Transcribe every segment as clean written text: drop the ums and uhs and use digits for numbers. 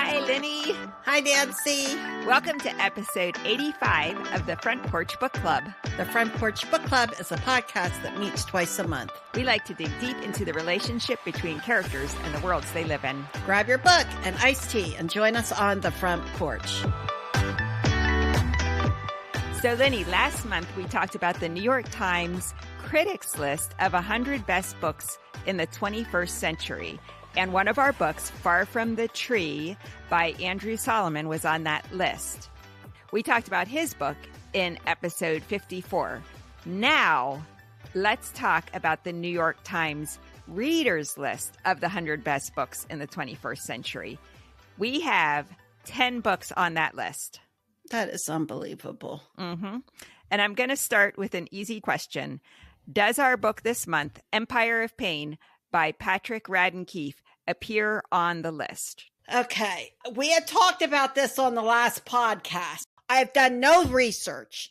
Hi, Linny. Hi, Nancy. Welcome to episode 85 of the Front Porch Book Club. The Front Porch Book Club is a podcast that meets twice a month. We like to dig deep into the relationship between characters and the worlds they live in. Grab your book and iced tea and join us on the front porch. So, Linny, last month we talked about the New York Times critics list of 100 best books in the 21st century. And one of our books, Far From the Tree by Andrew Solomon, was on that list. We talked about his book in episode 54. Now, let's talk about the New York Times readers list of the 100 best books in the 21st century. We have 10 books on that list. That is unbelievable. Mm-hmm. And I'm going to start with an easy question. Does our book this month, Empire of Pain by Patrick Radden Keefe, appear on the list? Okay. We had talked about this on the last podcast. I have done no research,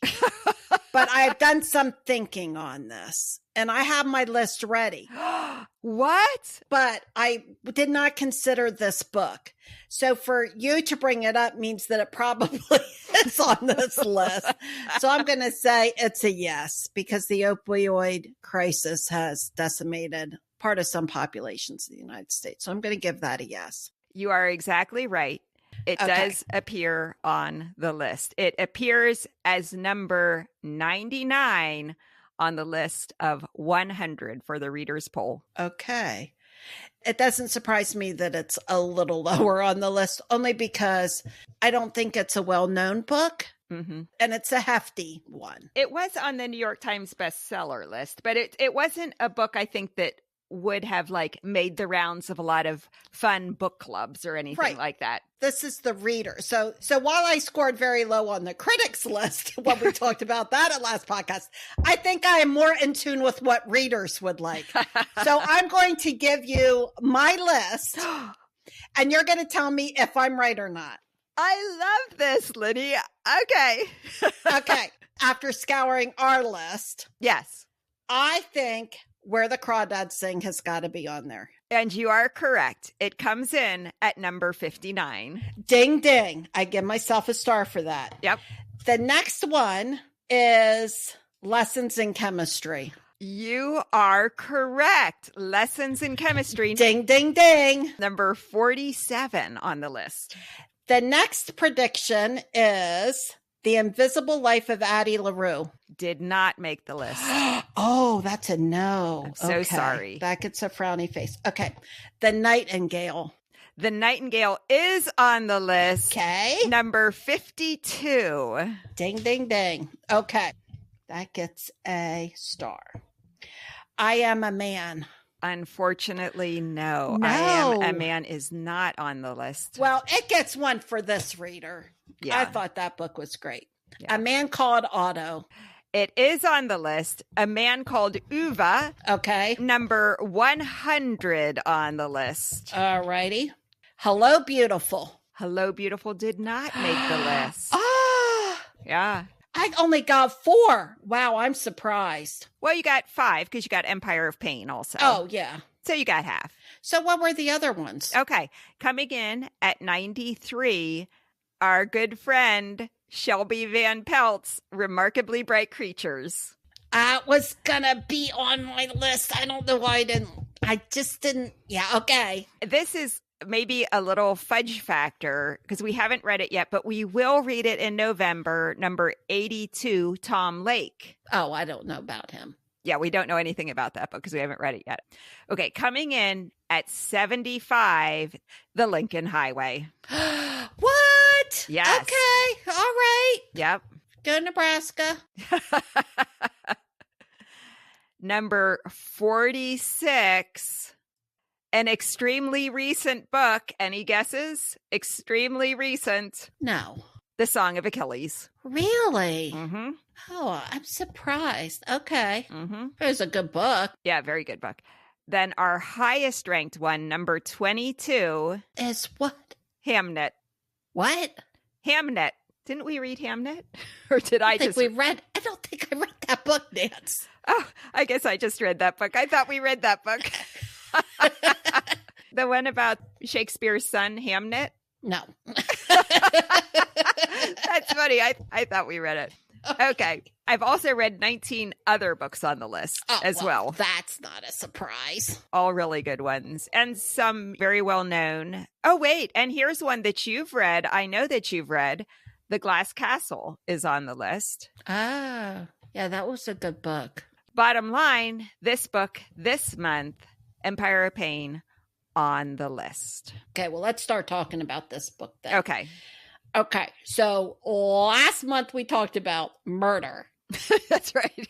but I have done some thinking on this, and I have my list ready. What? But I did not consider this book. So for you to bring it up means that it probably is on this list. So I'm going to say it's a yes, because the opioid crisis has decimated part of some populations in the United States. So I'm going to give that a yes. You are exactly right. It does appear on the list. It appears as number 99 on the list of 100 for the readers' poll. Okay. It doesn't surprise me that it's a little lower on the list, only because I don't think it's a well-known book. Mm-hmm. And it's a hefty one. It was on the New York Times bestseller list, but it wasn't a book I think that would have made the rounds of a lot of fun book clubs or anything like that. This is the reader. So while I scored very low on the critics list when we talked about that at last podcast, I think I am more in tune with what readers would like. So I'm going to give you my list and you're going to tell me if I'm right or not. I love this, Linny. Okay. Okay. After scouring our list. Yes. I think Where the Crawdads Sing has got to be on there. And you are correct. It comes in at number 59. Ding, ding. I give myself a star for that. Yep. The next one is Lessons in Chemistry. You are correct. Lessons in Chemistry. Ding, ding, ding. Number 47 on the list. The next prediction is The Invisible Life of Addie LaRue. Did not make the list. Oh, that's a no. I'm so sorry. That gets a frowny face. Okay. The Nightingale. The Nightingale is on the list. Okay. Number 52. Ding, ding, ding. Okay. That gets a star. I Am a Man. Unfortunately, no. No. I Am a Man is not on the list. Well, it gets one for this reader. Yeah. I thought that book was great. Yeah. A Man Called Otto. It is on the list. A Man Called Uva. Okay. Number 100 on the list. All righty. Hello, Beautiful. Hello, Beautiful did not make the list. Ah, Yeah. I only got 4. Wow, I'm surprised. Well, you got 5 because you got Empire of Pain also. Oh, yeah. So you got half. So what were the other ones? Okay. Coming in at 93, our good friend Shelby Van Pelt's Remarkably Bright Creatures. It was gonna be on my list. I don't know why I just didn't. Yeah, okay. This is maybe a little fudge factor because we haven't read it yet, but we will read it in November. Number 82, Tom Lake. Oh, I don't know about him. Yeah, we don't know anything about that book because we haven't read it yet. Okay, coming in at 75, The Lincoln Highway. What? Yes. Okay. All right. Yep. Go Nebraska. Number 46, an extremely recent book. Any guesses? Extremely recent. No. The Song of Achilles. Really? Mm-hmm. Oh, I'm surprised. Okay. Mm-hmm. It was a good book. Yeah, very good book. Then our highest ranked one, number 22. Is what? Hamnet. What? Hamnet. Didn't we read Hamnet? Or did I just... I don't think I read that book, Nance. Oh, I guess I just read that book. I thought we read that book. The one about Shakespeare's son, Hamnet? No. That's funny. I thought we read it. Okay. I've also read 19 other books on the list as well. That's not a surprise. All really good ones and some very well known. Oh, wait. And here's one that you've read. I know that you've read. The Glass Castle is on the list. Ah, yeah, that was a good book. Bottom line, this book this month, Empire of Pain, on the list. Okay, well, let's start talking about this book then. Okay. So last month we talked about murder. That's right.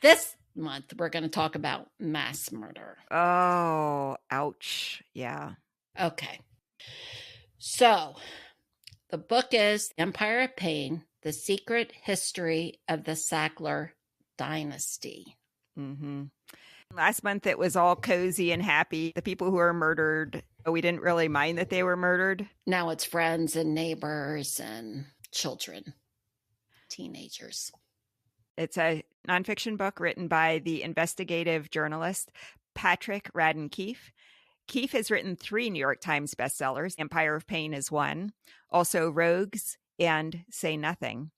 This month we're going to talk about mass murder. Oh, ouch. Yeah. Okay. So the book is Empire of Pain, The Secret History of the Sackler Dynasty. Mm-hmm. Last month it was all cozy and happy. The people who were murdered, we didn't really mind that they were murdered. Now it's friends and neighbors and children, teenagers. It's a nonfiction book written by the investigative journalist Patrick Radden Keefe. Keefe has written 3 New York Times bestsellers. Empire of Pain is one. Also Rogues and Say Nothing.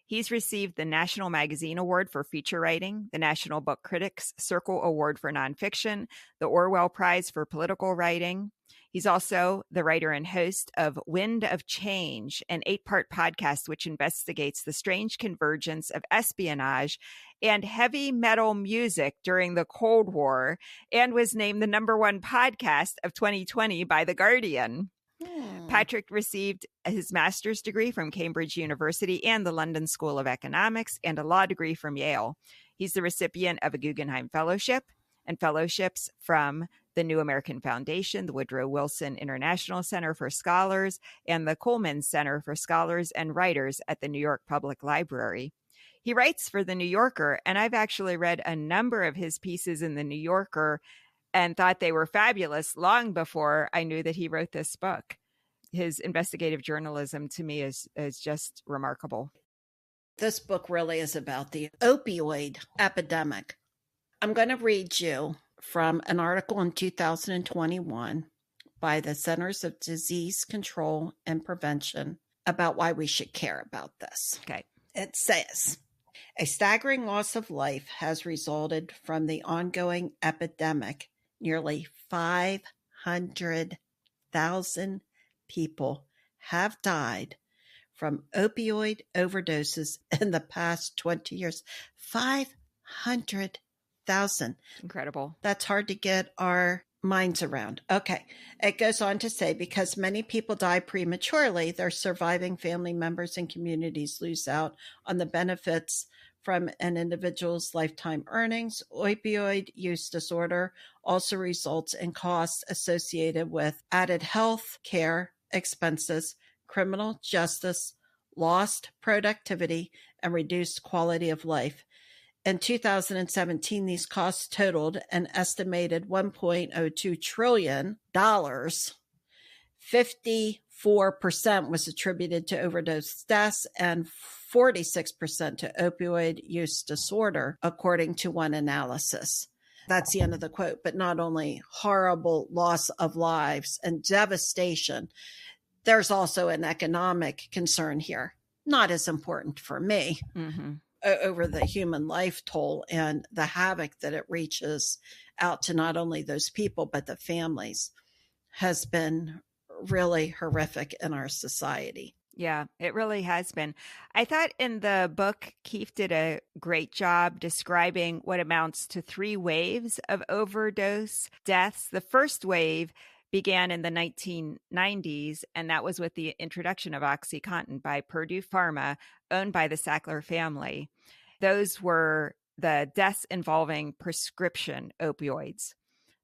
He's received the National Magazine Award for Feature Writing, the National Book Critics Circle Award for Nonfiction, the Orwell Prize for Political Writing. He's also the writer and host of Wind of Change, an 8-part podcast which investigates the strange convergence of espionage and heavy metal music during the Cold War, and was named the #1 podcast of 2020 by The Guardian. Patrick received his master's degree from Cambridge University and the London School of Economics and a law degree from Yale. He's the recipient of a Guggenheim Fellowship and fellowships from the New American Foundation, the Woodrow Wilson International Center for Scholars, and the Coleman Center for Scholars and Writers at the New York Public Library. He writes for The New Yorker, and I've actually read a number of his pieces in The New Yorker and thought they were fabulous long before I knew that he wrote this book. His investigative journalism to me is just remarkable. This book really is about the opioid epidemic. I'm going to read you from an article in 2021 by the Centers of Disease Control and Prevention about why we should care about this. Okay. It says, a staggering loss of life has resulted from the ongoing epidemic. Nearly 500,000 people have died from opioid overdoses in the past 20 years. 500,000. Incredible. That's hard to get our minds around. Okay. It goes on to say, because many people die prematurely, their surviving family members and communities lose out on the benefits from an individual's lifetime earnings. Opioid use disorder also results in costs associated with added health care expenses, criminal justice, lost productivity, and reduced quality of life. In 2017, these costs totaled an estimated $1.02 trillion. 54% was attributed to overdose deaths and 46% to opioid use disorder, according to one analysis. That's the end of the quote. But not only horrible loss of lives and devastation, there's also an economic concern here, not as important for me, over the human life toll and the havoc that it reaches out to not only those people, but the families, has been really horrific in our society. Yeah, it really has been. I thought in the book, Keefe did a great job describing what amounts to 3 waves of overdose deaths. The first wave began in the 1990s, and that was with the introduction of Oxycontin by Purdue Pharma, owned by the Sackler family. Those were the deaths involving prescription opioids.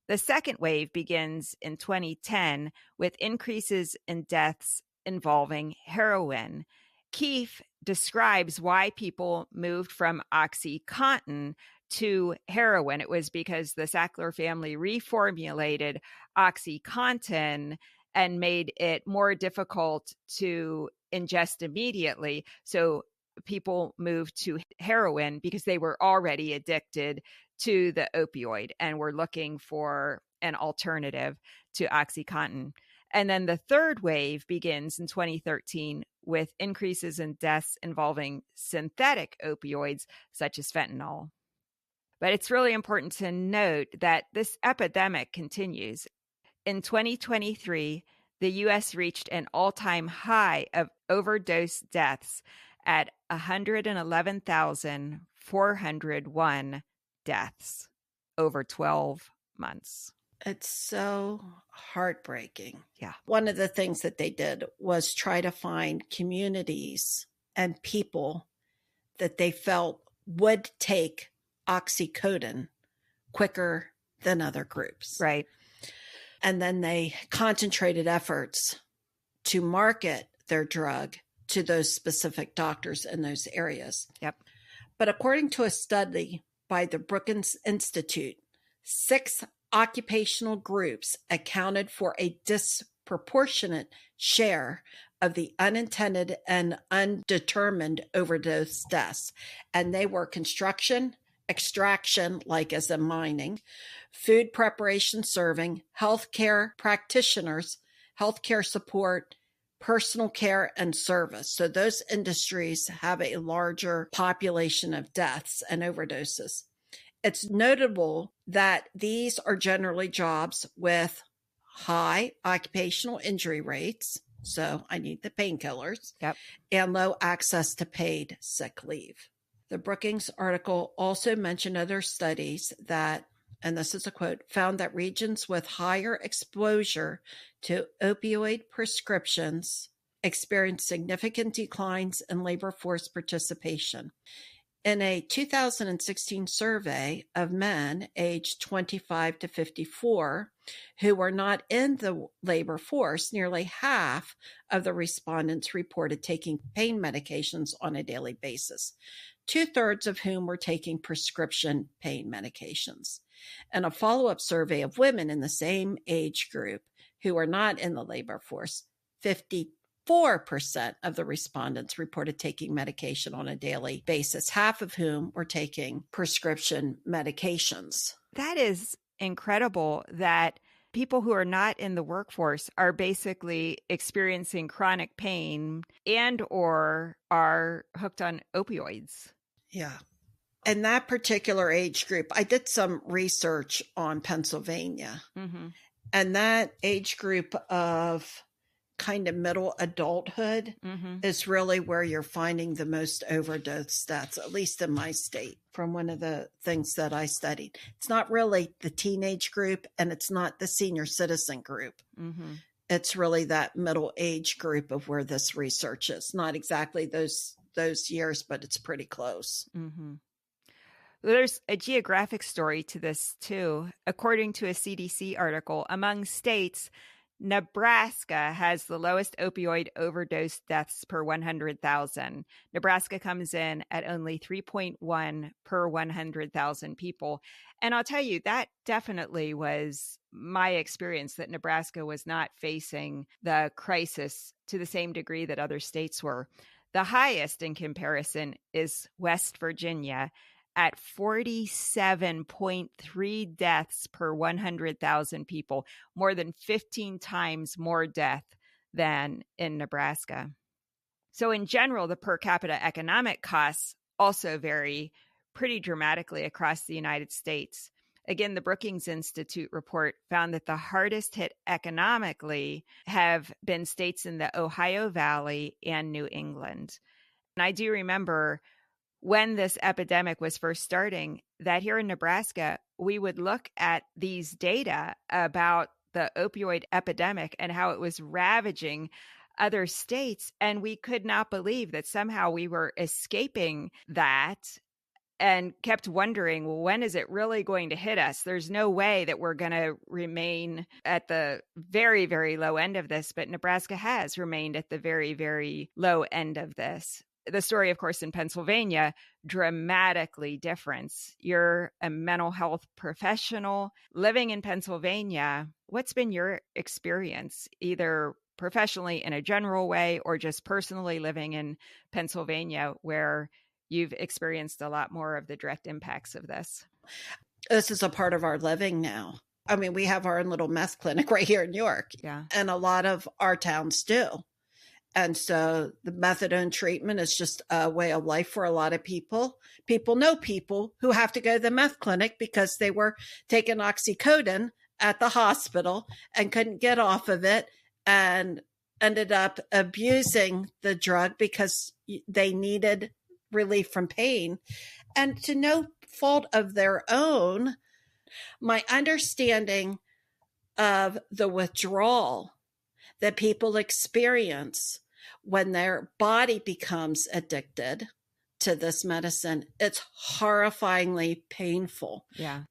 The second wave begins in 2010 with increases in deaths involving heroin. Keefe describes why people moved from Oxycontin to heroin. It was because the Sackler family reformulated Oxycontin and made it more difficult to ingest immediately. So people moved to heroin because they were already addicted to the opioid and were looking for an alternative to Oxycontin. And then the third wave begins in 2013 with increases in deaths involving synthetic opioids, such as fentanyl. But it's really important to note that this epidemic continues. In 2023, the U.S. reached an all-time high of overdose deaths at 111,401 deaths over 12 months. It's so heartbreaking. Yeah. One of the things that they did was try to find communities and people that they felt would take Oxycontin quicker than other groups. Right. And then they concentrated efforts to market their drug to those specific doctors in those areas. Yep. But according to a study by the Brookings Institute, 6 occupational groups accounted for a disproportionate share of the unintended and undetermined overdose deaths. And they were construction, extraction, like as in mining, food preparation serving, healthcare practitioners, healthcare support, personal care, and service. So those industries have a larger population of deaths and overdoses. It's notable that these are generally jobs with high occupational injury rates. So I need the painkillers. Yep. And low access to paid sick leave. The Brookings article also mentioned other studies that, and this is a quote, found that regions with higher exposure to opioid prescriptions experienced significant declines in labor force participation. In a 2016 survey of men aged 25 to 54 who were not in the labor force, nearly half of the respondents reported taking pain medications on a daily basis, 2/3 of whom were taking prescription pain medications. And a follow-up survey of women in the same age group who were not in the labor force, 54% of the respondents reported taking medication on a daily basis, half of whom were taking prescription medications. That is incredible that people who are not in the workforce are basically experiencing chronic pain and or are hooked on opioids. Yeah. And that particular age group, I did some research on Pennsylvania, and that age group of kind of middle adulthood is really where you're finding the most overdose deaths, at least in my state, from one of the things that I studied. It's not really the teenage group, and it's not the senior citizen group. It's really that middle age group of where this research is. Not exactly those years, but it's pretty close. There's a geographic story to this too. According to a CDC article, among states, Nebraska has the lowest opioid overdose deaths per 100,000. Nebraska comes in at only 3.1 per 100,000 people. And I'll tell you, that definitely was my experience, that Nebraska was not facing the crisis to the same degree that other states were. The highest in comparison is West Virginia at 47.3 deaths per 100,000 people, more than 15 times more death than in Nebraska. So in general, the per capita economic costs also vary pretty dramatically across the United States. Again, the Brookings Institute report found that the hardest hit economically have been states in the Ohio Valley and New England. And I do remember when this epidemic was first starting, that here in Nebraska, we would look at these data about the opioid epidemic and how it was ravaging other states. And we could not believe that somehow we were escaping that, and kept wondering, well, when is it really going to hit us? There's no way that we're going to remain at the very, very low end of this. But Nebraska has remained at the very, very low end of this. The story, of course, in Pennsylvania, dramatically different. You're a mental health professional living in Pennsylvania. What's been your experience, either professionally in a general way or just personally living in Pennsylvania, where you've experienced a lot more of the direct impacts of this? This is a part of our living now. I mean, we have our own little meth clinic right here in New York. Yeah. And a lot of our towns do. And so the methadone treatment is just a way of life for a lot of people. People know people who have to go to the meth clinic because they were taking Oxycontin at the hospital and couldn't get off of it and ended up abusing the drug because they needed relief from pain. And to no fault of their own, my understanding of the withdrawal that people experience when their body becomes addicted to this medicine, it's horrifyingly painful. Yeah.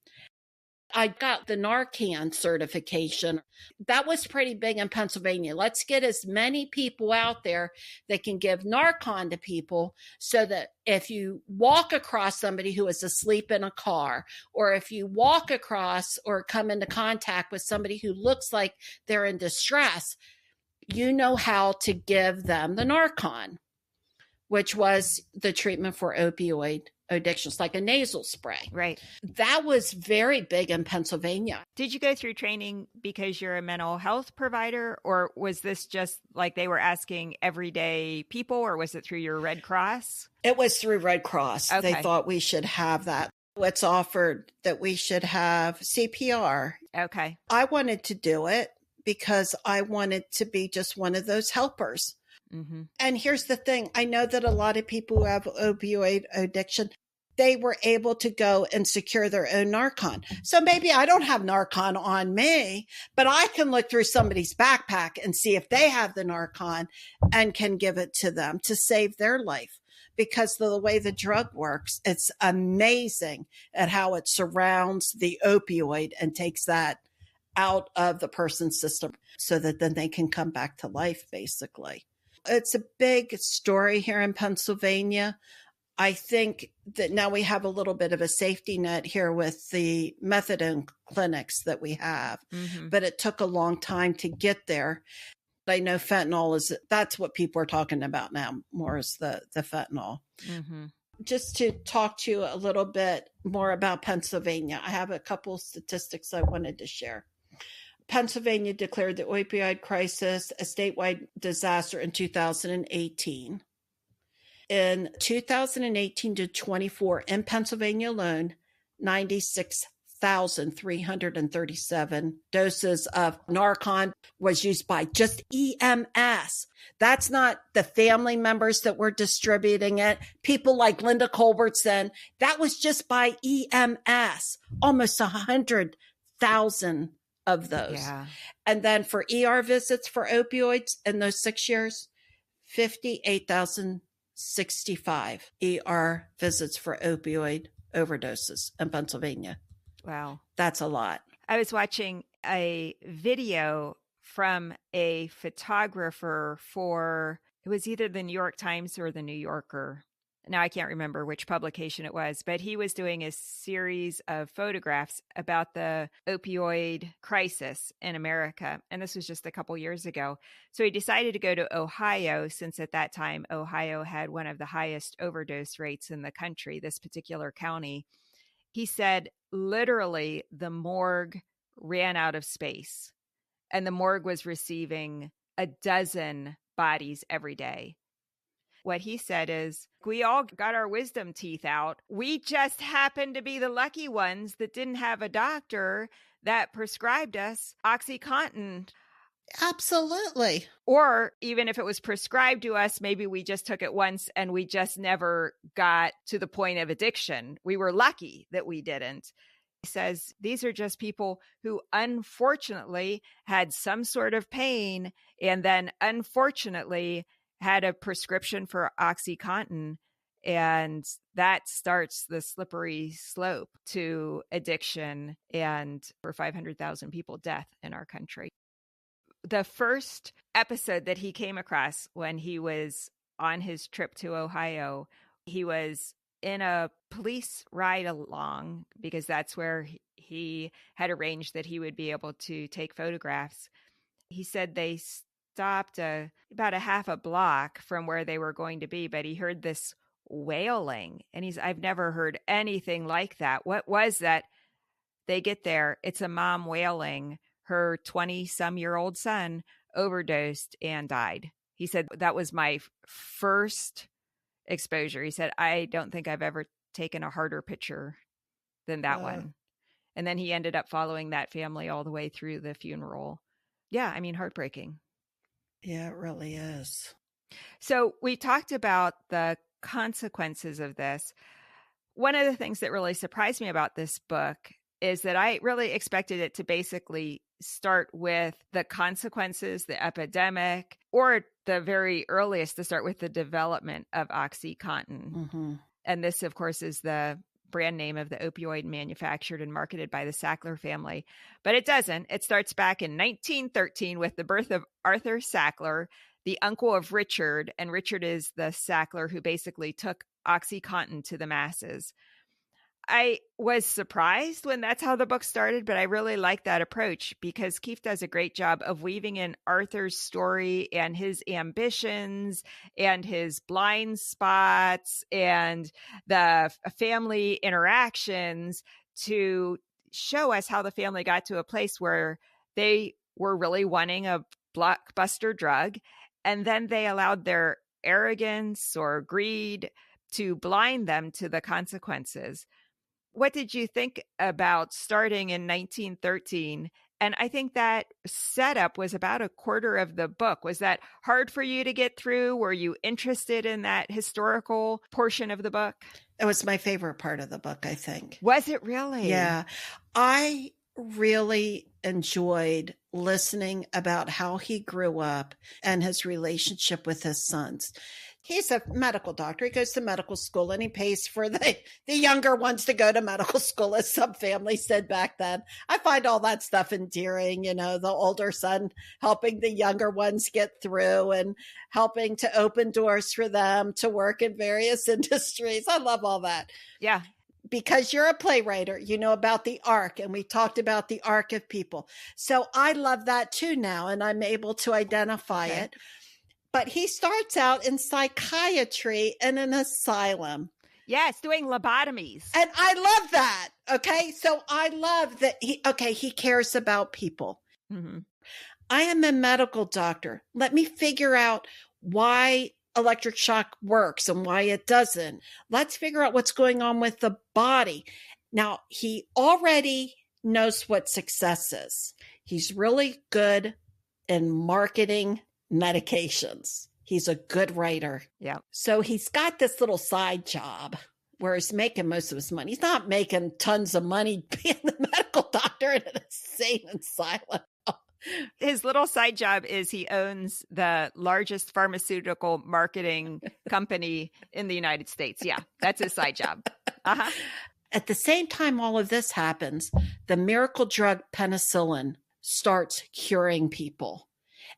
I got the Narcan certification. That was pretty big in Pennsylvania. Let's get as many people out there that can give Narcan to people so that if you walk across somebody who is asleep in a car, or if you walk across or come into contact with somebody who looks like they're in distress, you know how to give them the Narcan, which was the treatment for opioid addictions, like a nasal spray. Right. That was very big in Pennsylvania. Did you go through training because you're a mental health provider, or was this just like they were asking everyday people, or was it through your Red Cross? It was through Red Cross. Okay. They thought we should have that. It's offered that we should have CPR. Okay. I wanted to do it because I wanted to be just one of those helpers. Mm-hmm. And here's the thing. I know that a lot of people who have opioid addiction, they were able to go and secure their own Narcan. So maybe I don't have Narcan on me, but I can look through somebody's backpack and see if they have the Narcan and can give it to them to save their life. Because the way the drug works, it's amazing at how it surrounds the opioid and takes that out of the person's system so that then they can come back to life, basically. It's a big story here in Pennsylvania. I think that now we have a little bit of a safety net here with the methadone clinics that we have, but it took a long time to get there. I know fentanyl that's what people are talking about now more, is the fentanyl. Mm-hmm. Just to talk to you a little bit more about Pennsylvania, I have a couple statistics I wanted to share. Pennsylvania declared the opioid crisis a statewide disaster in 2018. In 2018 to 24, in Pennsylvania alone, 96,337 doses of Narcan was used by just EMS. That's not the family members that were distributing it. People like Linda Culbertson. That was just by EMS. Almost 100,000 of those. Yeah. And then for ER visits for opioids in those 6 years, 58,065 ER visits for opioid overdoses in Pennsylvania. Wow. That's a lot. I was watching a video from a photographer for, it was either the New York Times or the New Yorker. Now, I can't remember which publication it was, but he was doing a series of photographs about the opioid crisis in America. And this was just a couple years ago. So he decided to go to Ohio, since at that time, Ohio had one of the highest overdose rates in the country, this particular county. He said, literally, the morgue ran out of space, and the morgue was receiving a dozen bodies every day. What he said is, we all got our wisdom teeth out. We just happened to be the lucky ones that didn't have a doctor that prescribed us Oxycontin. Absolutely. Or even if it was prescribed to us, maybe we just took it once and we just never got to the point of addiction. We were lucky that we didn't. He says these are just people who unfortunately had some sort of pain and then unfortunately had a prescription for Oxycontin, and that starts the slippery slope to addiction and for 500,000 people death in our country. The first episode that he came across when he was on his trip to Ohio, he was in a police ride along because that's where he had arranged that he would be able to take photographs. He said they stopped about a half a block from where they were going to be, but he heard this wailing, and I've never heard anything like that. What was that? they get there, it's a mom wailing. Her 20-some-year-old son overdosed and died. He said, that was my first exposure. He said, I don't think I've ever taken a harder picture than that one. And then he ended up following that family all the way through the funeral. Yeah, I mean, heartbreaking. Yeah, it really is. So we talked about the consequences of this. One of the things that really surprised me about this book is that I really expected it to basically start with the consequences, the epidemic, or the very earliest to start with the development of Oxycontin. Mm-hmm. And this, of course, is the brand name of the opioid manufactured and marketed by the Sackler family. But it doesn't. It starts back in 1913 with the birth of Arthur Sackler, the uncle of Richard. And Richard is the Sackler who basically took Oxycontin to the masses. I was surprised when that's how the book started, but I really like that approach because Keefe does a great job of weaving in Arthur's story and his ambitions and his blind spots and the family interactions to show us how the family got to a place where they were really wanting a blockbuster drug. And then they allowed their arrogance or greed to blind them to the consequences. What did you think about starting in 1913? And I think that setup was about a quarter of the book. Was that hard for you to get through? Were you interested in that historical portion of the book? It was my favorite part of the book, I think. Was it really? Yeah. I really enjoyed listening about how he grew up and his relationship with his sons. He's a medical doctor. He goes to medical school and he pays for the younger ones to go to medical school, as some families said back then. I find all that stuff endearing, the older son helping the younger ones get through and helping to open doors for them to work in various industries. I love all that. Yeah. Because you're a playwright, you know about the arc, and we talked about the arc of people. So I love that too now, and I'm able to identify it. But he starts out in psychiatry in an asylum. Yes, doing lobotomies. And I love that. Okay. So I love that he cares about people. Mm-hmm. I am a medical doctor. Let me figure out why electric shock works and why it doesn't. Let's figure out what's going on with the body. Now, he already knows what success is. He's really good in marketing medications. He's a good writer. Yeah. So he's got this little side job where he's making most of his money. He's not making tons of money being the medical doctor in an insane asylum. His little side job is he owns the largest pharmaceutical marketing company in the United States. Yeah, that's his side job. Uh-huh. At the same time all of this happens, the miracle drug penicillin starts curing people.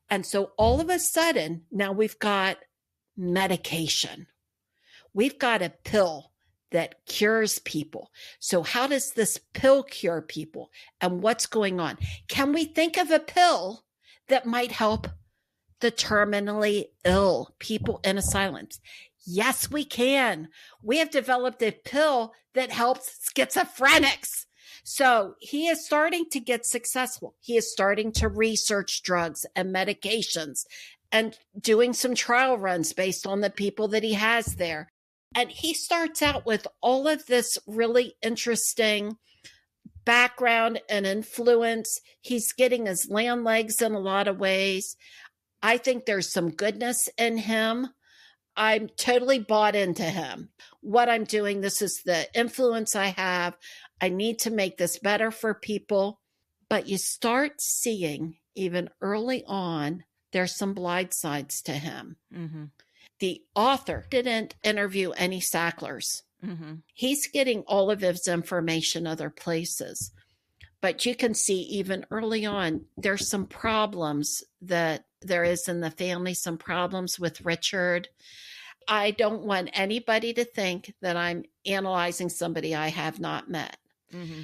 And so all of a sudden, now we've got medication. We've got a pill that cures people. So how does this pill cure people? And what's going on? Can we think of a pill that might help the terminally ill people in asylums? Yes, we can. We have developed a pill that helps schizophrenics. So he is starting to get successful. He is starting to research drugs and medications and doing some trial runs based on the people that he has there. And he starts out with all of this really interesting background and influence. He's getting his land legs in a lot of ways. I think there's some goodness in him. I'm totally bought into him. What I'm doing, this is the influence I have. I need to make this better for people. But you start seeing, even early on, there's some blind sides to him. Mm-hmm. The author didn't interview any Sacklers. Mm-hmm. He's getting all of his information other places. But you can see even early on, there's some problems that there is in the family, some problems with Richard. I don't want anybody to think that I'm analyzing somebody I have not met. Mm-hmm.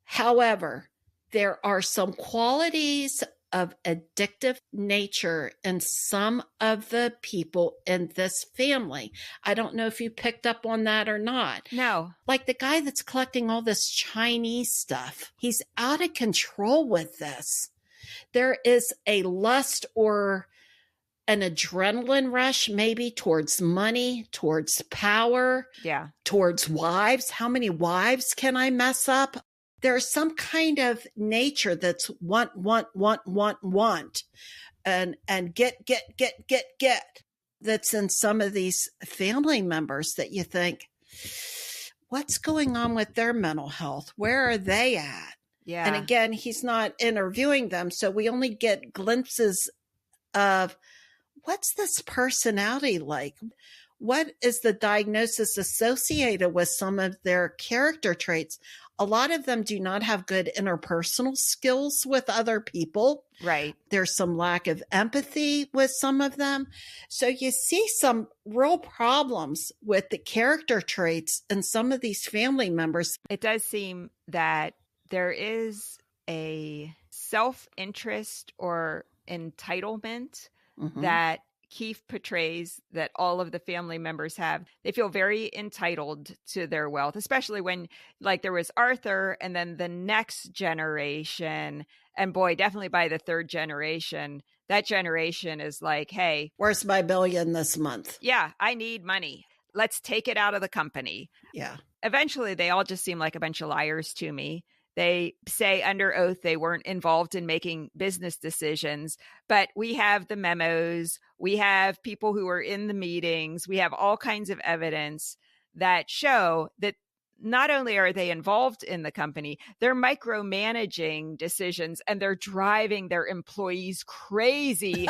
However, there are some qualities of addictive nature in some of the people in this family. I don't know if you picked up on that or not. No. Like the guy that's collecting all this Chinese stuff, he's out of control with this. There is a lust or an adrenaline rush, maybe towards money, towards power, towards wives. How many wives can I mess up? There's some kind of nature that's want, and get. That's in some of these family members that you think, what's going on with their mental health? Where are they at? Yeah. And again, he's not interviewing them, so we only get glimpses of what's this personality like? What is the diagnosis associated with some of their character traits? A lot of them do not have good interpersonal skills with other people. Right. There's some lack of empathy with some of them. So you see some real problems with the character traits in some of these family members. It does seem that there is a self-interest or entitlement that Keefe portrays that all of the family members have. They feel very entitled to their wealth, especially when, like, there was Arthur and then the next generation. And boy, definitely by the third generation, that generation is like, hey, where's my billion this month? Yeah, I need money. Let's take it out of the company. Yeah. Eventually, they all just seem like a bunch of liars to me. They say under oath they weren't involved in making business decisions, but we have the memos. We have people who are in the meetings. We have all kinds of evidence that show that not only are they involved in the company, they're micromanaging decisions and they're driving their employees crazy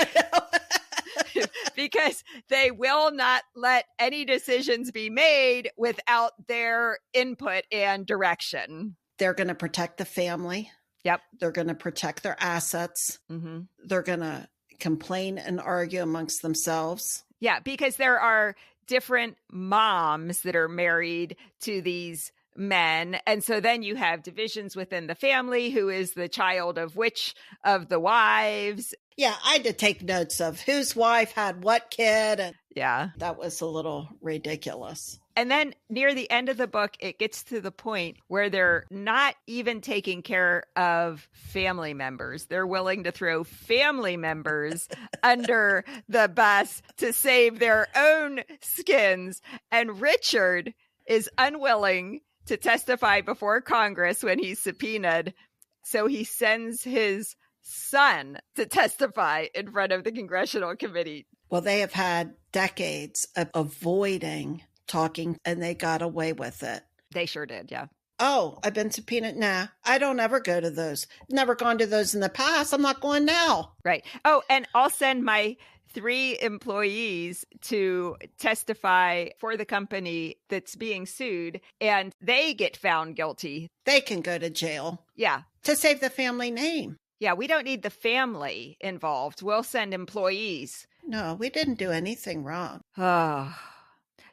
because they will not let any decisions be made without their input and direction. They're going to protect the family. Yep. They're going to protect their assets. They're going to complain and argue amongst themselves. Yeah, because there are different moms that are married to these men. And so then you have divisions within the family. Who is the child of which of the wives? Yeah, I had to take notes of whose wife had what kid. And yeah, that was a little ridiculous. And then near the end of the book, it gets to the point where they're not even taking care of family members. They're willing to throw family members under the bus to save their own skins. And Richard is unwilling to testify before Congress when he's subpoenaed. So he sends his son to testify in front of the congressional committee. Well, they have had decades of avoiding talking, and they got away with it. They sure did, yeah. Oh, I've been subpoenaed. Nah, I don't ever go to those. Never gone to those in the past. I'm not going now. Right. Oh, and I'll send my 3 employees to testify for the company that's being sued, and they get found guilty. They can go to jail. Yeah. To save the family name. Yeah, we don't need the family involved. We'll send employees. No, we didn't do anything wrong. Oh.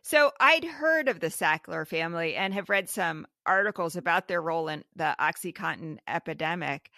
So I'd heard of the Sackler family and have read some articles about their role in the Oxycontin epidemic.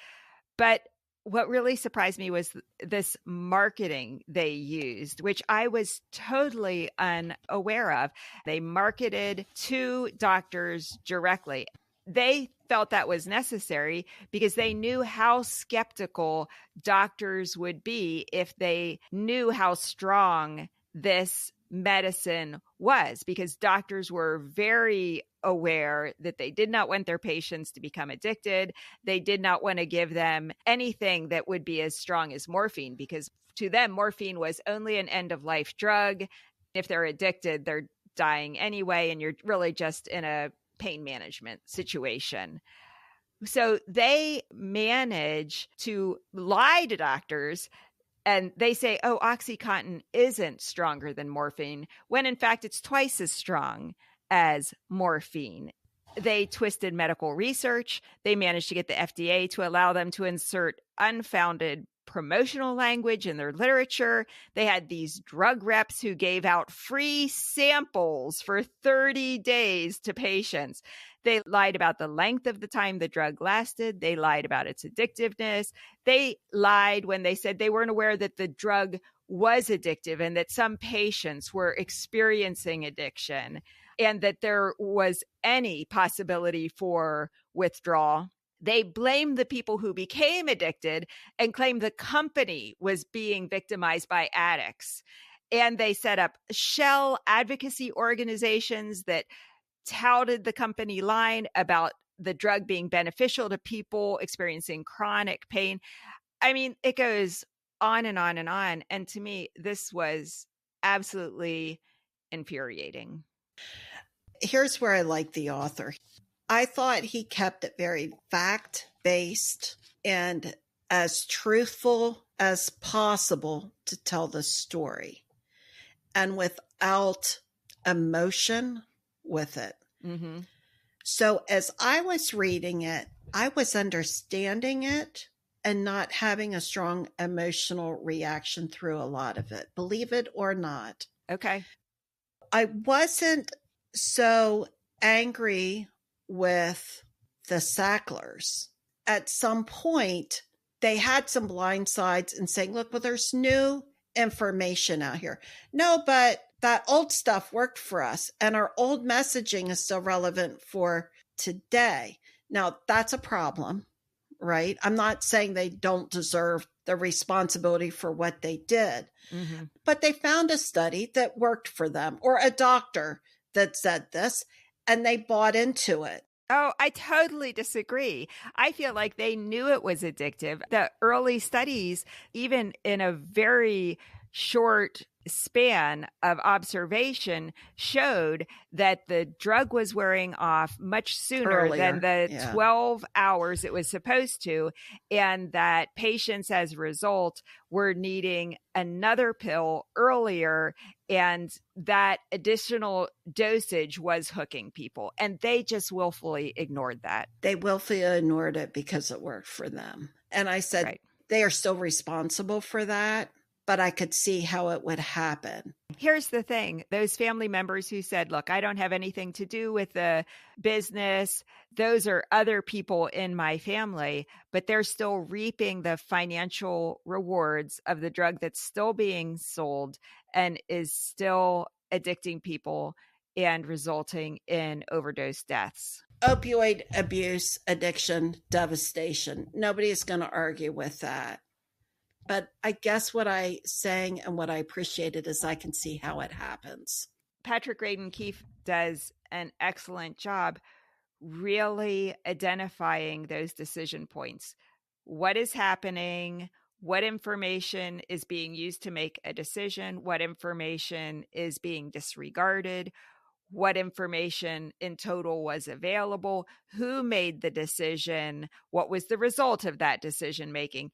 But what really surprised me was this marketing they used, which I was totally unaware of. They marketed to doctors directly. They felt that was necessary because they knew how skeptical doctors would be if they knew how strong this medicine was, because doctors were very aware that they did not want their patients to become addicted. They did not want to give them anything that would be as strong as morphine, because to them, morphine was only an end-of-life drug. If they're addicted, they're dying anyway, and you're really just in a pain management situation. So they manage to lie to doctors, and they say, oh, Oxycontin isn't stronger than morphine, when in fact it's twice as strong as morphine. They twisted medical research. They managed to get the FDA to allow them to insert unfounded promotional language in their literature. They had these drug reps who gave out free samples for 30 days to patients. They lied about the length of the time the drug lasted. They lied about its addictiveness. They lied when they said they weren't aware that the drug was addictive and that some patients were experiencing addiction and that there was any possibility for withdrawal. They blamed the people who became addicted and claimed the company was being victimized by addicts. And they set up shell advocacy organizations that touted the company line about the drug being beneficial to people experiencing chronic pain. I mean, it goes on and on and on. And to me, this was absolutely infuriating. Here's where I like the author. I thought he kept it very fact-based and as truthful as possible to tell the story, and without emotion with it. Mm-hmm. So as I was reading it, I was understanding it and not having a strong emotional reaction through a lot of it, believe it or not. Okay. I wasn't so angry with the Sacklers. At some point, they had some blind sides and saying, look, well, there's new information out here. No, but that old stuff worked for us, and our old messaging is still relevant for today. Now, that's a problem, right? I'm not saying they don't deserve the responsibility for what they did, Mm-hmm. but they found a study that worked for them, or a doctor that said this, and they bought into it. Oh, I totally disagree. I feel like they knew it was addictive. The early studies, even in a very short span of observation, showed that the drug was wearing off much sooner than the 12 hours it was supposed to, and that patients as a result were needing another pill earlier, and that additional dosage was hooking people. And they just willfully ignored that. They willfully ignored it because it worked for them. And I said, right, they are still responsible for that, but I could see how it would happen. Here's the thing. Those family members who said, look, I don't have anything to do with the business. Those are other people in my family, but they're still reaping the financial rewards of the drug that's still being sold and is still addicting people and resulting in overdose deaths. Opioid abuse, addiction, devastation. Nobody is going to argue with that. But I guess what I sang and what I appreciated is I can see how it happens. Patrick Radden Keefe does an excellent job really identifying those decision points. What is happening? What information is being used to make a decision? What information is being disregarded? What information in total was available? Who made the decision? What was the result of that decision making?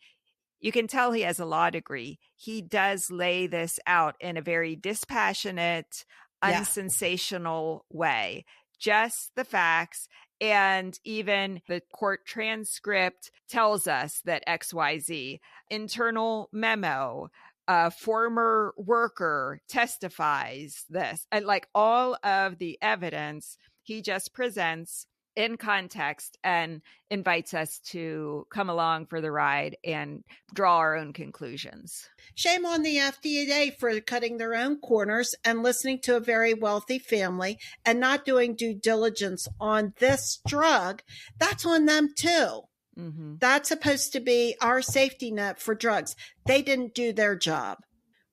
You can tell he has a law degree. He does lay this out in a very dispassionate, unsensational way. Just the facts. And even the court transcript tells us that XYZ, internal memo, a former worker testifies this. And like all of the evidence, he just presents in context and invites us to come along for the ride and draw our own conclusions. Shame on the FDA for cutting their own corners and listening to a very wealthy family and not doing due diligence on this drug. That's on them too. Mm-hmm. That's supposed to be our safety net for drugs. They didn't do their job.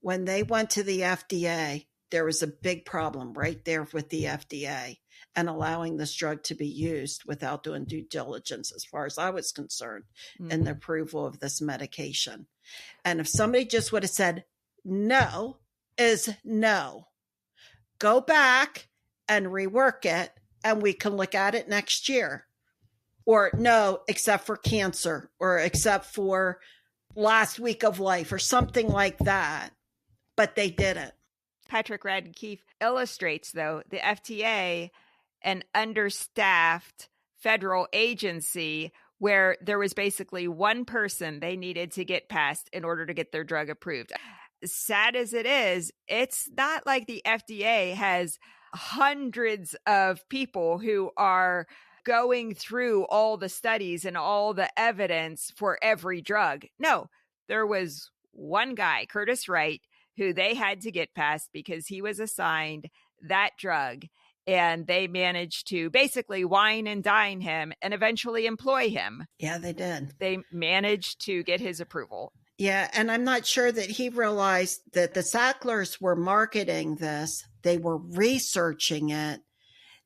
When they went to the FDA, there was a big problem right there with the FDA and allowing this drug to be used without doing due diligence, as far as I was concerned, in the approval of this medication. And if somebody just would have said, no is no, go back and rework it, and we can look at it next year. Or no, except for cancer, or except for last week of life, or something like that. But they didn't. Patrick Radden Keefe illustrates, though, the FDA, an understaffed federal agency where there was basically one person they needed to get past in order to get their drug approved. Sad as it is, it's not like the FDA has hundreds of people who are going through all the studies and all the evidence for every drug. No, there was one guy, Curtis Wright, who they had to get past because he was assigned that drug. And they managed to basically wine and dine him and eventually employ him. Yeah, they did. They managed to get his approval. Yeah, and I'm not sure that he realized that the Sacklers were marketing this. They were researching it.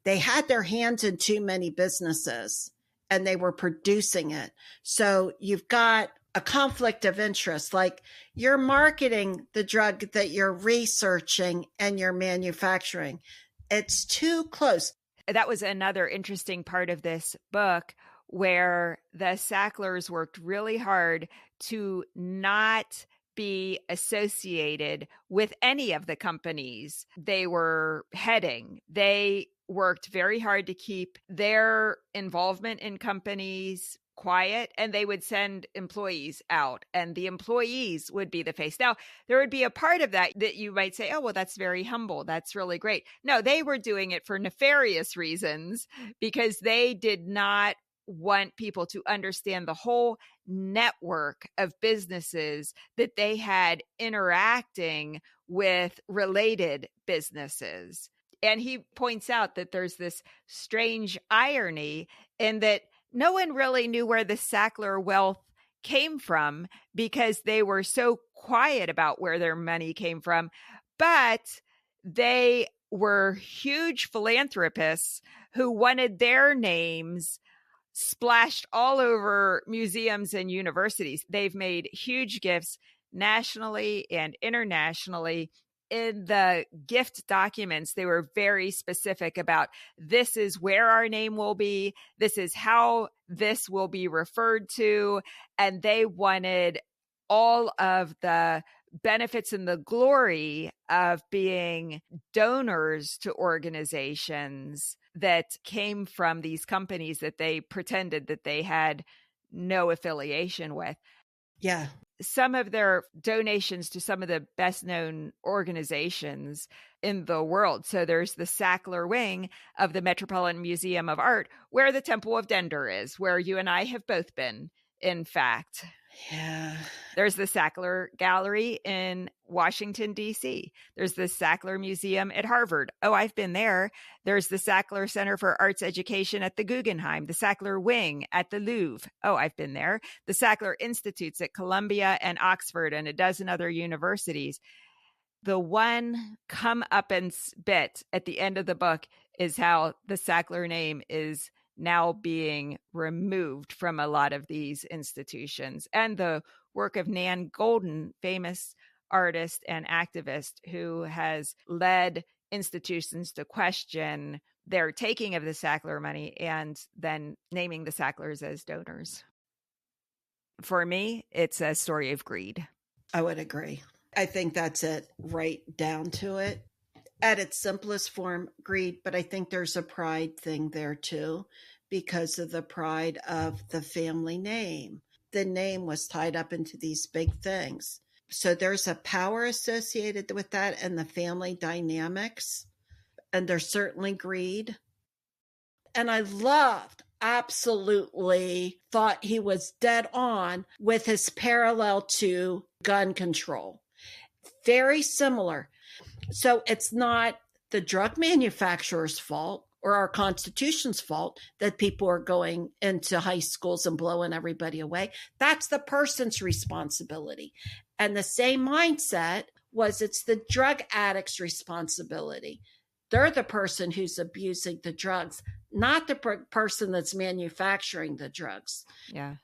They had their hands in too many businesses and they were producing it. So you've got a conflict of interest. Like, you're marketing the drug that you're researching and you're manufacturing. It's too close. That was another interesting part of this book, where the Sacklers worked really hard to not be associated with any of the companies they were heading. They worked very hard to keep their involvement in companies quiet, and they would send employees out, and the employees would be the face. Now, there would be a part of that you might say, oh, well, that's very humble. That's really great. No, they were doing it for nefarious reasons, because they did not want people to understand the whole network of businesses that they had interacting with related businesses. And he points out that there's this strange irony in that no one really knew where the Sackler wealth came from, because they were so quiet about where their money came from. But they were huge philanthropists who wanted their names splashed all over museums and universities. They've made huge gifts nationally and internationally. In the gift documents, they were very specific about, this is where our name will be. This is how this will be referred to. And they wanted all of the benefits and the glory of being donors to organizations that came from these companies that they pretended that they had no affiliation with. Yeah. Some of their donations to some of the best known organizations in the world. So there's the Sackler wing of the Metropolitan Museum of Art, where the Temple of Dender is, where you and I have both been, in fact. Yeah. There's the Sackler Gallery in Washington, D.C. There's the Sackler Museum at Harvard. Oh, I've been there. There's the Sackler Center for Arts Education at the Guggenheim, the Sackler Wing at the Louvre. Oh, I've been there. The Sackler Institutes at Columbia and Oxford and a dozen other universities. The one come-uppance bit at the end of the book is how the Sackler name is now being removed from a lot of these institutions, and the work of Nan Goldin, famous artist and activist who has led institutions to question their taking of the Sackler money and then naming the Sacklers as donors. For me, it's a story of greed. I would agree. I think that's it, right down to it. At its simplest form, greed, but I think there's a pride thing there too, because of the pride of the family name. The name was tied up into these big things. So there's a power associated with that and the family dynamics. And there's certainly greed. And I absolutely thought he was dead on with his parallel to gun control. Very similar. So it's not the drug manufacturer's fault or our Constitution's fault that people are going into high schools and blowing everybody away. That's the person's responsibility. And the same mindset was, it's the drug addict's responsibility. They're the person who's abusing the drugs, not the person that's manufacturing the drugs. Yeah.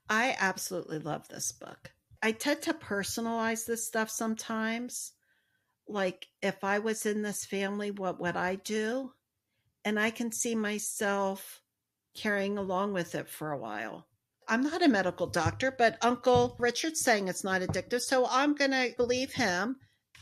I absolutely love this book. I tend to personalize this stuff sometimes. Like, if I was in this family, what would I do? And I can see myself carrying along with it for a while. I'm not a medical doctor, but Uncle Richard's saying it's not addictive, so I'm going to believe him.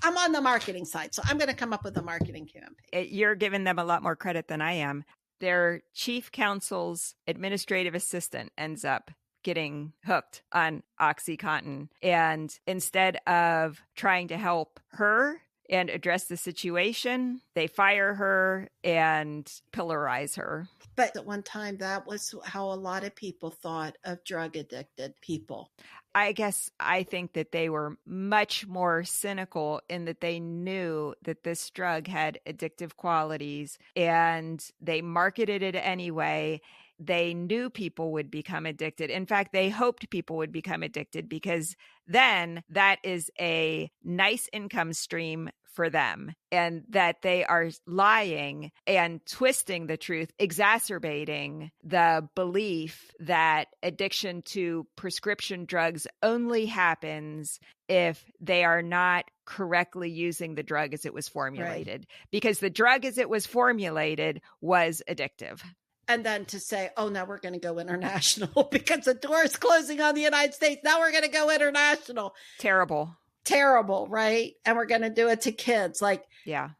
I'm on the marketing side, so I'm going to come up with a marketing campaign. You're giving them a lot more credit than I am. Their chief counsel's administrative assistant ends up getting hooked on Oxycontin. And instead of trying to help her and address the situation. They fire her and pillorize her. But at one time, that was how a lot of people thought of drug addicted people. I guess I think that they were much more cynical in that they knew that this drug had addictive qualities and they marketed it anyway. They knew people would become addicted. In fact, they hoped people would become addicted because then that is a nice income stream for them, and that they are lying and twisting the truth, exacerbating the belief that addiction to prescription drugs only happens if they are not correctly using the drug as it was formulated, because the drug as it was formulated was addictive. And then to say, oh, now we're going to go international because the door is closing on the United States. Now we're going to go international. Terrible, right? And we're going to do it to kids. Yeah.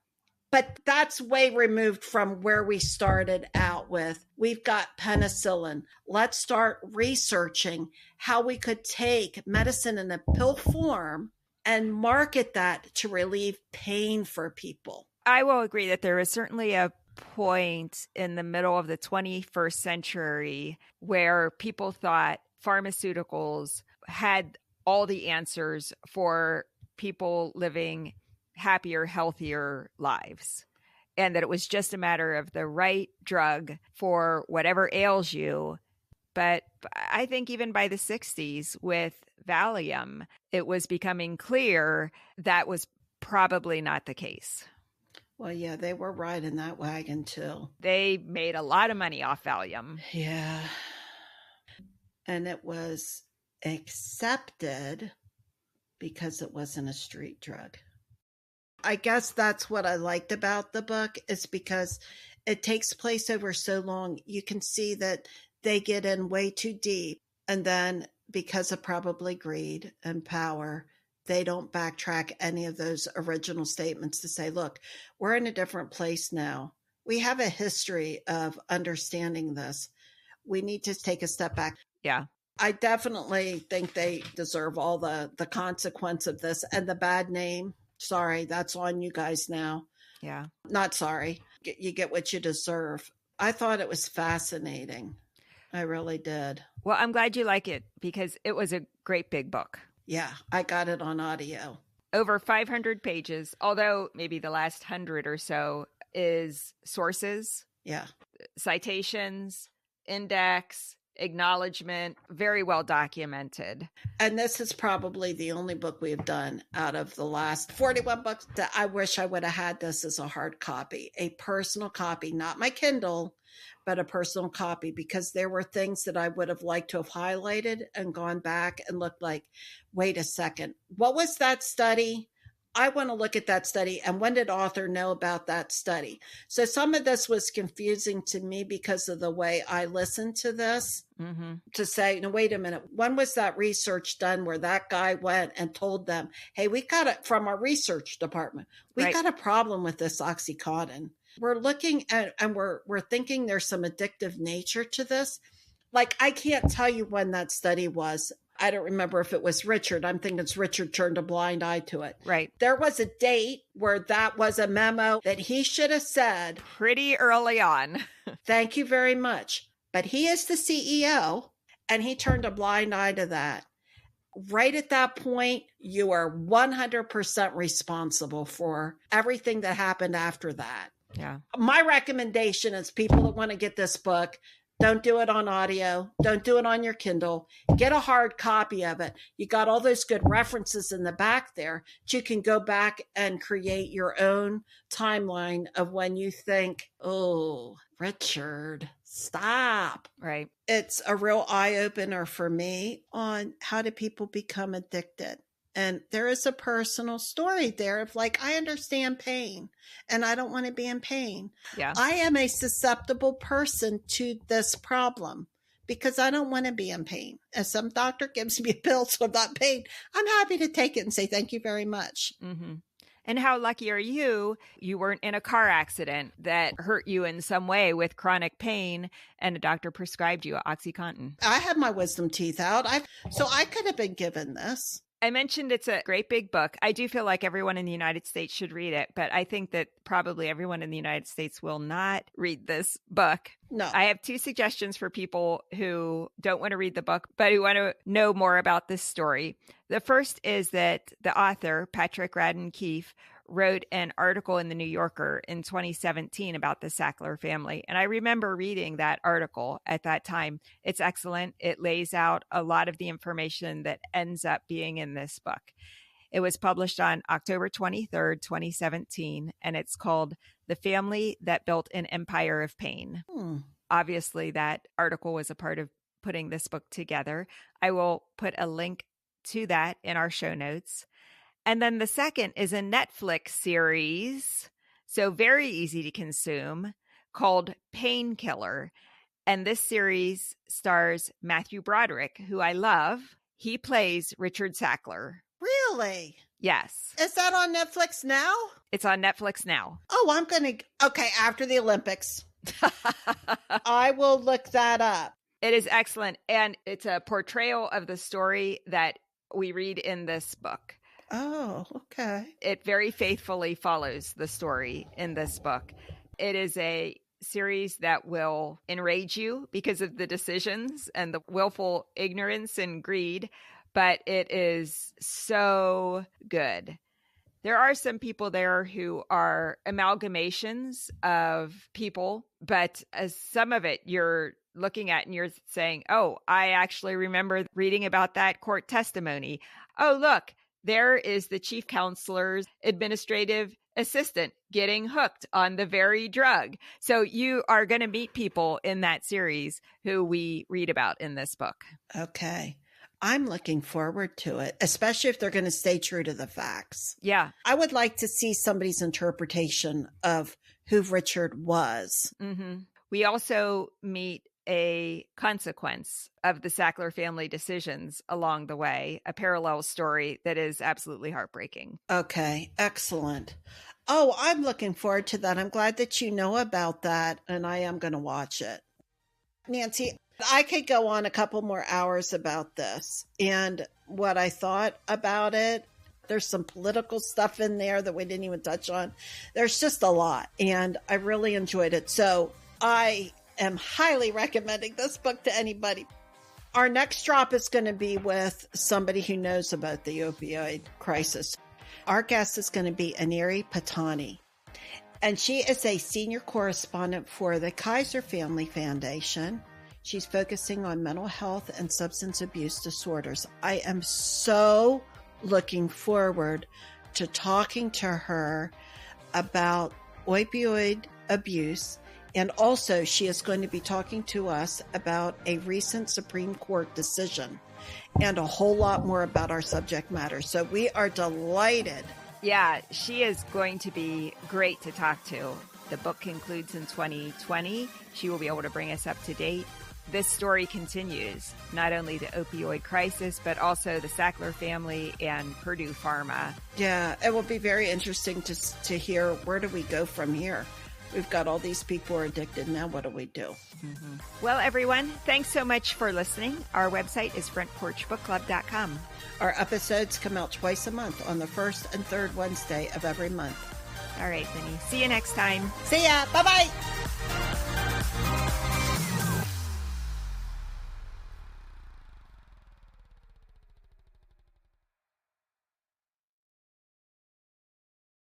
But that's way removed from where we started out with. We've got penicillin. Let's start researching how we could take medicine in a pill form and market that to relieve pain for people. I will agree that there is certainly a point in the middle of the 21st century where people thought pharmaceuticals had all the answers for people living happier, healthier lives, and that it was just a matter of the right drug for whatever ails you. But I think even by the 60s with Valium, it was becoming clear that was probably not the case. Well, yeah, they were riding that wagon too. They made a lot of money off Valium. Yeah. And it was accepted because it wasn't a street drug. I guess that's what I liked about the book, is because it takes place over so long. You can see that they get in way too deep. And then because of probably greed and power, they don't backtrack any of those original statements to say, look, we're in a different place now. We have a history of understanding this. We need to take a step back. Yeah. I definitely think they deserve all the consequence of this and the bad name. Sorry, that's on you guys now. Yeah. Not sorry. You get what you deserve. I thought it was fascinating. I really did. Well, I'm glad you like it because it was a great big book. Yeah, I got it on audio. Over 500 pages, although maybe the last 100 or so is sources. Yeah. Citations, index, acknowledgement, very well documented. And this is probably the only book we have done out of the last 41 books that I wish I would have had this as a hard copy, a personal copy, not my Kindle, but a personal copy, because there were things that I would have liked to have highlighted and gone back and looked like, wait a second, what was that study? I want to look at that study. And when did author know about that study? So some of this was confusing to me because of the way I listened to this, to say, no, wait a minute. When was that research done where that guy went and told them, hey, we got it from our research department. We got a problem with this Oxycontin. We're looking at, and we're thinking there's some addictive nature to this. Like, I can't tell you when that study was. I don't remember if it was Richard. I'm thinking it's Richard turned a blind eye to it. Right. There was a date where that was a memo that he should have said. Pretty early on. Thank you very much. But he is the CEO, and he turned a blind eye to that. Right at that point, you are 100% responsible for everything that happened after that. Yeah. My recommendation is people that want to get this book, don't do it on audio. Don't do it on your Kindle. Get a hard copy of it. You got all those good references in the back there that you can go back and create your own timeline of when you think, oh, Richard, stop. Right. It's a real eye-opener for me on how do people become addicted. And there is a personal story there of like, I understand pain and I don't want to be in pain. Yeah. I am a susceptible person to this problem because I don't want to be in pain. If some doctor gives me a pill so I'm not in pain, I'm happy to take it and say, thank you very much. Mm-hmm. And how lucky are you? You weren't in a car accident that hurt you in some way with chronic pain and a doctor prescribed you Oxycontin. I had my wisdom teeth out. So I could have been given this. I mentioned it's a great big book. I do feel like everyone in the United States should read it, but I think that probably everyone in the United States will not read this book. No. I have 2 suggestions for people who don't want to read the book, but who want to know more about this story. The first is that the author, Patrick Radden Keefe, wrote an article in the New Yorker in 2017 about the Sackler family. And I remember reading that article at that time. It's excellent. It lays out a lot of the information that ends up being in this book. It was published on October 23rd, 2017, and it's called The Family That Built an Empire of Pain. Obviously, that article was a part of putting this book together. I will put a link to that in our show notes. And then the second is a Netflix series, so very easy to consume, called Painkiller. And this series stars Matthew Broderick, who I love. He plays Richard Sackler. Really? Yes. Is that on Netflix now? It's on Netflix now. Oh, I'm going to, okay, after the Olympics. I will look that up. It is excellent. And it's a portrayal of the story that we read in this book. Oh, okay. It very faithfully follows the story in this book. It is a series that will enrage you because of the decisions and the willful ignorance and greed, but it is so good. There are some people there who are amalgamations of people, but as some of it you're looking at and you're saying, oh, I actually remember reading about that court testimony. Oh, look, there is the chief counselor's administrative assistant getting hooked on the very drug. So you are going to meet people in that series who we read about in this book. Okay. I'm looking forward to it, especially if they're going to stay true to the facts. Yeah. I would like to see somebody's interpretation of who Richard was. Mm-hmm. We also meet a consequence of the Sackler family decisions along the way, a parallel story that is absolutely heartbreaking. Okay, excellent. Oh, I'm looking forward to that. I'm glad that you know about that, and I am going to watch it. Nancy, I could go on a couple more hours about this and what I thought about it. There's some political stuff in there that we didn't even touch on. There's just a lot, and I really enjoyed it. So I am highly recommending this book to anybody. Our next drop is going to be with somebody who knows about the opioid crisis. Our guest is going to be Aneri Patani, and she is a senior correspondent for the Kaiser Family Foundation. She's focusing on mental health and substance abuse disorders. I am so looking forward to talking to her about opioid abuse. And also, she is going to be talking to us about a recent Supreme Court decision and a whole lot more about our subject matter. So we are delighted. Yeah, she is going to be great to talk to. The book concludes in 2020. She will be able to bring us up to date. This story continues, not only the opioid crisis, but also the Sackler family and Purdue Pharma. Yeah, it will be very interesting to hear where do we go from here. We've got all these people who are addicted. Now what do we do? Mm-hmm. Well, everyone, thanks so much for listening. Our website is frontporchbookclub.com. Our episodes come out twice a month on the first and third Wednesday of every month. All right, Linny. See you next time. See ya. Bye-bye.